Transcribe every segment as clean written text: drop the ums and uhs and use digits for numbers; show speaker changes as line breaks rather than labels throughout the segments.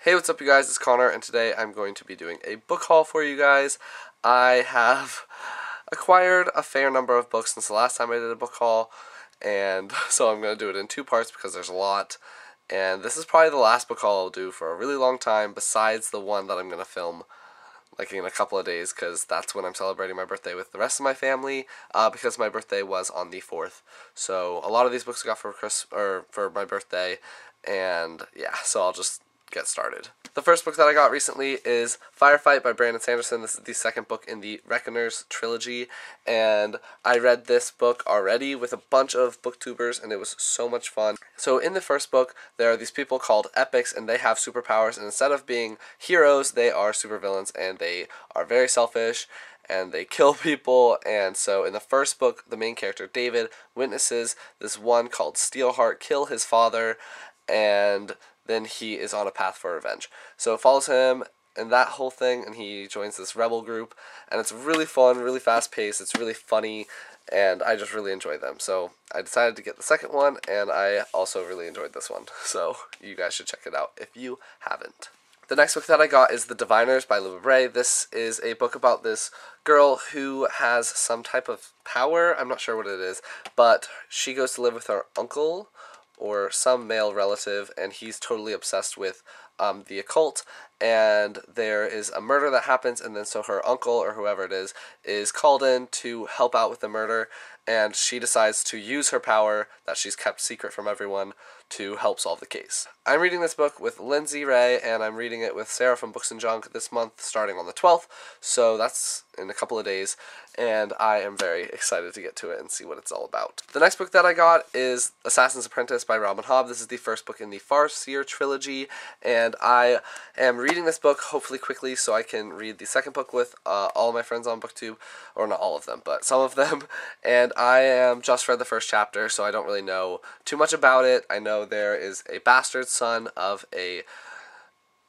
Hey, what's up you guys, it's Connor, and today I'm going to be doing a book haul for you guys. I have acquired a fair number of books since the last time I did a book haul, and so I'm going to do it in two parts because there's a lot. And this is probably the last book haul I'll do for a really long time, besides the one that I'm going to film like in a couple of days, because that's when I'm celebrating my birthday with the rest of my family, because my birthday was on the 4th. So a lot of these books I got for for my birthday, and yeah, so I'll just get started. The first book that I got recently is Firefight by Brandon Sanderson. This is the second book in the Reckoners trilogy, and I read this book already with a bunch of booktubers, and it was so much fun. So in the first book, there are these people called epics, and they have superpowers, and instead of being heroes, they are supervillains, and they are very selfish, and they kill people. And so in the first book, the main character, David, witnesses this one called Steelheart kill his father, and then he is on a path for revenge. So it follows him and that whole thing, and he joins this rebel group, and it's really fun, really fast-paced, it's really funny, and I just really enjoyed them. So I decided to get the second one, and I also really enjoyed this one. So you guys should check it out if you haven't. The next book that I got is The Diviners by Luba Bray. This is a book about this girl who has some type of power. I'm not sure what it is, but she goes to live with her uncle or some male relative, and he's totally obsessed with the occult, and there is a murder that happens, and then so her uncle, or whoever it is called in to help out with the murder, and she decides to use her power that she's kept secret from everyone to help solve the case. I'm reading this book with Lindsay Ray, and I'm reading it with Sarah from Books and Junk this month, starting on the 12th, so that's in a couple of days, and I am very excited to get to it and see what it's all about. The next book that I got is Assassin's Apprentice by Robin Hobb. This is the first book in the Farseer trilogy, and I am reading this book hopefully quickly so I can read the second book with all of my friends on BookTube, or not all of them, but some of them, and I am just read the first chapter, so I don't really know too much about it. I know there is a bastard son of a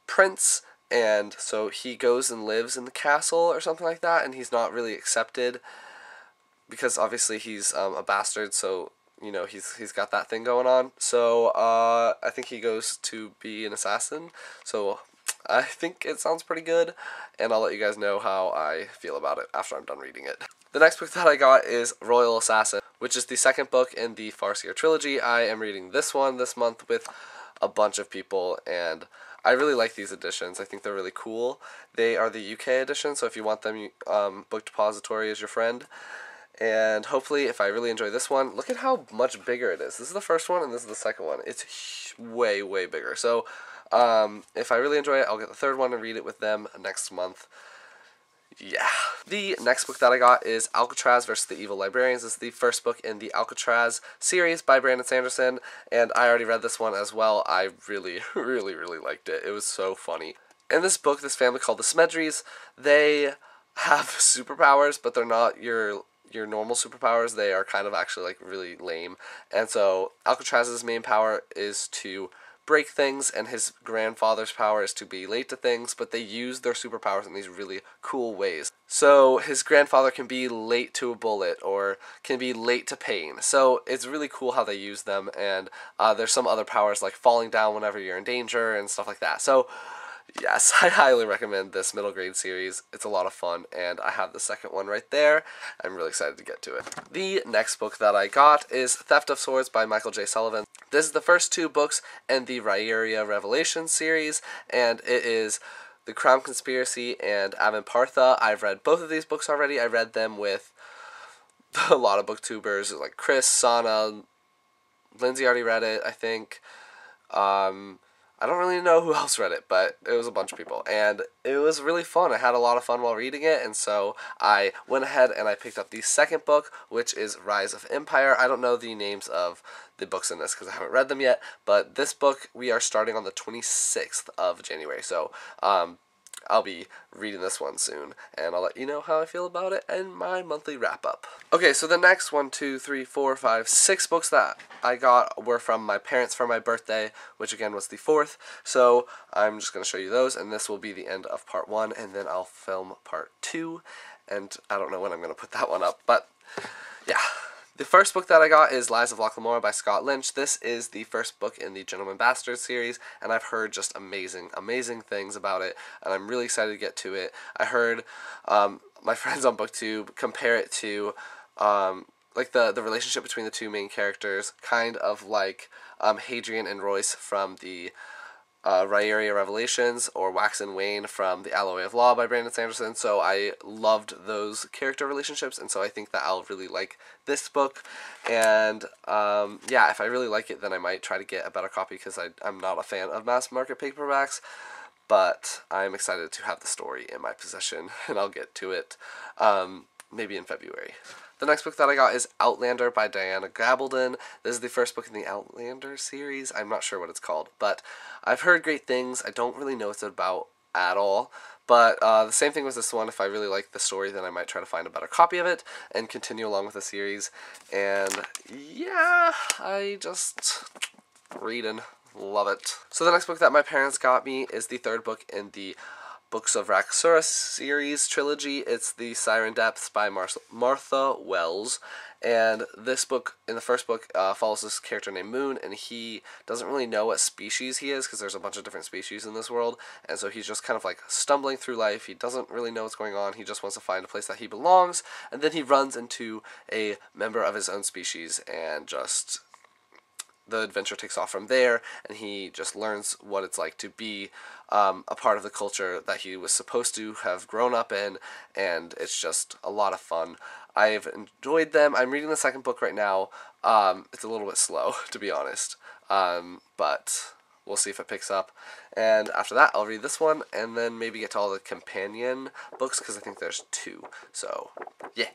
prince, and so he goes and lives in the castle or something like that, and he's not really accepted because obviously he's a bastard, so you know he's got that thing going on. So I think he goes to be an assassin, so I think it sounds pretty good, and I'll let you guys know how I feel about it after I'm done reading it. The next book that I got is Royal Assassin, which is the second book in the Farseer trilogy. I am reading this one this month with a bunch of people, and I really like these editions. I think they're really cool. They are the UK edition, so if you want them, Book Depository is your friend. And hopefully, if I really enjoy this one, look at how much bigger it is. This is the first one, and this is the second one. It's way, way bigger. So if I really enjoy it, I'll get the third one and read it with them next month. Yeah. The next book that I got is Alcatraz versus the Evil Librarians. This is the first book in the Alcatraz series by Brandon Sanderson, and I already read this one as well. I really, really, really liked it. It was so funny. In this book, this family called the Smedries, they have superpowers, but they're not your normal superpowers. They are kind of actually like really lame. And so Alcatraz's main power is to break things, and his grandfather's power is to be late to things, but they use their superpowers in these really cool ways. So his grandfather can be late to a bullet, or can be late to pain. So it's really cool how they use them, and there's some other powers like falling down whenever you're in danger and stuff like that. So yes, I highly recommend this middle grade series. It's a lot of fun, and I have the second one right there. I'm really excited to get to it. The next book that I got is Theft of Swords by Michael J. Sullivan. This is the first two books in the Rhaeria Revelations series, and it is The Crown Conspiracy and Avanpartha. I've read both of these books already. I read them with a lot of booktubers like Chris, Sana, Lindsay already read it, I think. I don't really know who else read it, but it was a bunch of people, and it was really fun. I had a lot of fun while reading it, and so I went ahead and I picked up the second book, which is Rise of Empire. I don't know the names of the books in this because I haven't read them yet, but this book we are starting on the 26th of January, so I'll be reading this one soon, and I'll let you know how I feel about it in my monthly wrap-up. Okay, so the next 6 books that I got were from my parents for my birthday, which again was the 4th, so I'm just going to show you those, and this will be the end of part 1, and then I'll film part 2, and I don't know when I'm going to put that one up, but yeah. The first book that I got is Lies of Locke Lamora by Scott Lynch. This is the first book in the Gentleman Bastard series, and I've heard just amazing things about it, and I'm really excited to get to it. I heard my friends on BookTube compare it to like the relationship between the two main characters, kind of like Hadrian and Royce from the Rhaeria Revelations, or Wax and Wayne from The Alloy of Law by Brandon Sanderson. So I loved those character relationships, and so I think that I'll really like this book. And yeah, if I really like it, then I might try to get a better copy, because I'm not a fan of mass market paperbacks, but I'm excited to have the story in my possession, and I'll get to it maybe in February. The next book that I got is Outlander by Diana Gabaldon. This is the first book in the Outlander series. I'm not sure what it's called, but I've heard great things. I don't really know what it's about at all, but the same thing with this one. If I really like the story, then I might try to find a better copy of it and continue along with the series. And yeah, I just reading. Love it. So the next book that my parents got me is the third book in the Books of Raxura series trilogy. It's the Siren Depth by Martha Wells, and this book, in the first book, follows this character named Moon, and he doesn't really know what species he is, because there's a bunch of different species in this world, and so he's just kind of like stumbling through life. He doesn't really know what's going on. He just wants to find a place that he belongs, and then he runs into a member of his own species, and just the adventure takes off from there, and he just learns what it's like to be a part of the culture that he was supposed to have grown up in, and it's just a lot of fun. I've enjoyed them. I'm reading the second book right now. It's a little bit slow, to be honest, but we'll see if it picks up. And after that, I'll read this one, and then maybe get to all the companion books, because I think there's 2. So, yeah.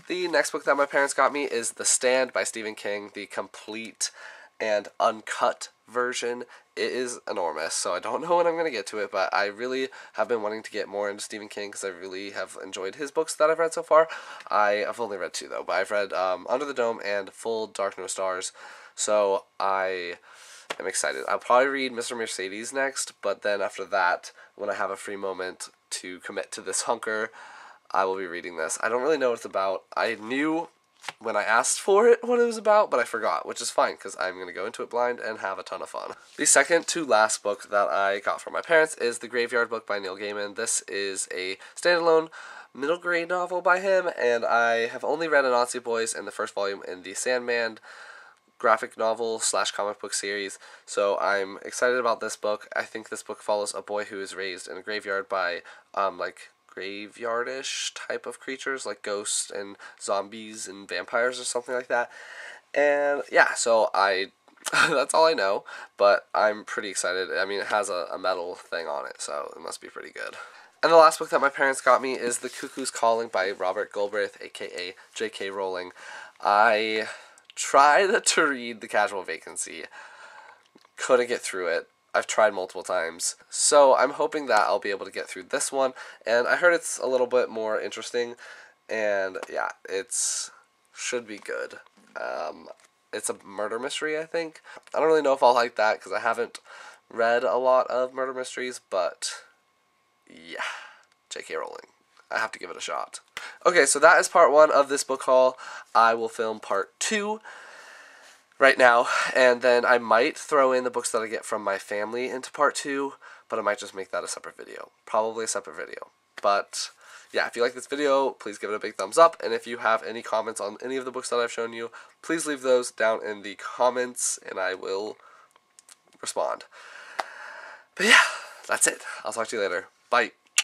The next book that my parents got me is The Stand by Stephen King, the complete and uncut version. It is enormous, so I don't know when I'm going to get to it, but I really have been wanting to get more into Stephen King, because I really have enjoyed his books that I've read so far. I've only read 2, though, but I've read Under the Dome and Full Dark No Stars, so I am excited. I'll probably read Mr. Mercedes next, but then after that, when I have a free moment to commit to this hunker, I will be reading this. I don't really know what it's about. I knew when I asked for it what it was about, but I forgot, which is fine, because I'm going to go into it blind and have a ton of fun. The second to last book that I got from my parents is The Graveyard Book by Neil Gaiman. This is a standalone middle grade novel by him, and I have only read Anansi Boys and the first volume in the Sandman graphic novel / comic book series, so I'm excited about this book. I think this book follows a boy who is raised in a graveyard by graveyardish type of creatures, like ghosts and zombies and vampires or something like that. And yeah, so that's all I know, but I'm pretty excited. I mean, it has a metal thing on it, so it must be pretty good. And the last book that my parents got me is The Cuckoos Calling by Robert Galbraith, aka J.K. Rowling. I tried to read The Casual Vacancy, couldn't get through it. I've tried multiple times, so I'm hoping that I'll be able to get through this one, and I heard it's a little bit more interesting, and yeah, should be good. It's a murder mystery, I think. I don't really know if I'll like that, because I haven't read a lot of murder mysteries, but yeah, J.K. Rowling. I have to give it a shot. Okay, so that is part 1 of this book haul. I will film part 2 right now, and then I might throw in the books that I get from my family into part 2, but I might just make that a separate video. Probably a separate video. But yeah, if you like this video, please give it a big thumbs up, and if you have any comments on any of the books that I've shown you, please leave those down in the comments, and I will respond. But yeah, that's it. I'll talk to you later. Bye.